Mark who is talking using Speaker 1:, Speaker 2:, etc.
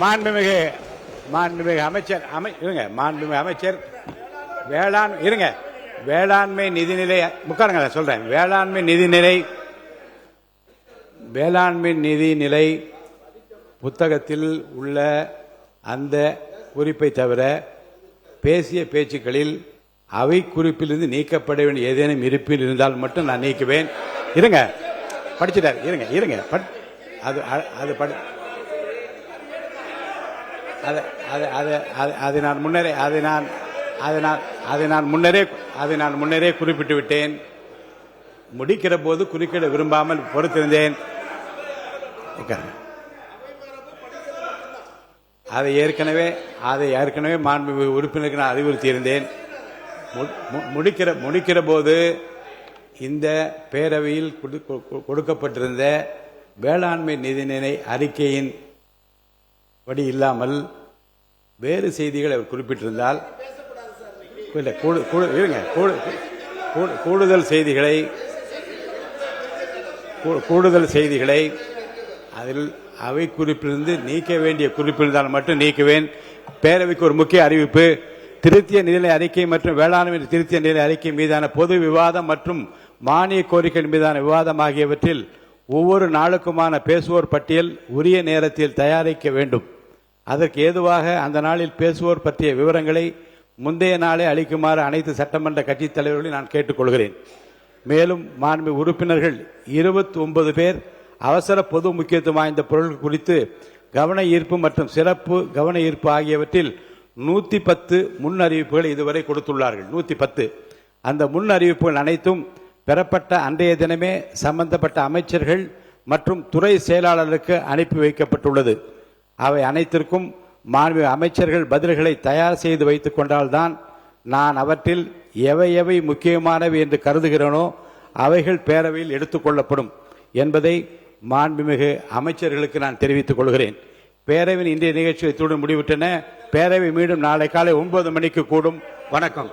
Speaker 1: மாண்புமிகு மாண்புமிகு அமைச்சர் இருங்க. மாண்புமிகு அமைச்சர் வேளாண்மை நிதிநிலை உட்காருங்க, சொல்றேன். வேளாண்மை நிதிநிலை புத்தகத்தில் உள்ள அந்த குறிப்பை தவிர பேசிய பேச்சுக்களில் அவை குறிப்பிலிருந்து நீக்கப்பட வேண்டிய ஏதேனும் இருப்பில் இருந்தால் மட்டும் நான் நீக்குவேன். இருங்க, படிச்சுட்டார். இருங்க அது அது நான் முன்னரே குறிப்பிட்டு விட்டேன். முடிக்கிற போது குறுக்கிட விரும்பாமல் பொறுத்திருந்தேன். அதை ஏற்கனவே மாண்புமிகு உறுப்பினருக்கு நான் அறிவுறுத்தியிருந்தேன். முடிக்கிற போது இந்த பேரவையில் கொடுக்கப்பட்டிருந்த வேளாண்மை நிதிநிலை அறிக்கையின் படி இல்லாமல் வேறு செய்திகளை அவர் குறிப்பிட்டிருந்தால் கூடுதல் செய்திகளை அதில் அவை குறிப்பிலிருந்து நீக்க வேண்டிய குறிப்பிருந்தால் மட்டும் நீக்குவேன். பேரவைக்கு ஒரு முக்கிய அறிவிப்பு. திருத்திய நிதிநிலை அறிக்கை மற்றும் வேளாண்மை திருத்திய நிதிநிலை அறிக்கை மீதான பொது விவாதம் மற்றும் மானிய கோரிக்கைகள் மீதான விவாதம் ஆகியவற்றில் ஒவ்வொரு நாளுக்குமான பேசுவோர் பட்டியல் உரிய நேரத்தில் தயாரிக்க வேண்டும். அதற்கு ஏதுவாக அந்த நாளில் பேசுவோர் பற்றிய விவரங்களை முந்தைய நாளே அளிக்குமாறு அனைத்து சட்டமன்ற கட்சித் தலைவர்களையும் நான் கேட்டுக்கொள்கிறேன். மேலும் மாண்புமிகு உறுப்பினர்கள் 29 பேர் அவசர பொது முக்கியத்துவம் வாய்ந்த பொருட்கள் குறித்து கவன ஈர்ப்பு மற்றும் சிறப்பு கவன ஈர்ப்பு ஆகியவற்றில் 110 முன் அறிவிப்புகளை இதுவரை கொடுத்துள்ளார்கள். 110. அந்த முன் அறிவிப்புகள் அனைத்தும் பெறப்பட்ட அன்றைய தினமே சம்பந்தப்பட்ட அமைச்சர்கள் மற்றும் துறை செயலாளருக்கு அனுப்பி வைக்கப்பட்டுள்ளது. அவை அனைத்திற்கும் மாண்புமிகு அமைச்சர்கள் பதில்களை தயார் செய்து வைத்துக் கொண்டால்தான் நான் அவற்றில் எவை முக்கியமானவை என்று கருதுகிறேனோ அவைகள் பேரவையில் எடுத்துக்கொள்ளப்படும் என்பதை மாண்புமிகு அமைச்சர்களுக்கு நான் தெரிவித்துக் கொள்கிறேன். பேரவையின் இன்றைய நிகழ்ச்சியை இத்துடன் முடிவிட்டன. பேரவை மீண்டும் நாளை காலை 9 மணிக்கு கூடும். வணக்கம்.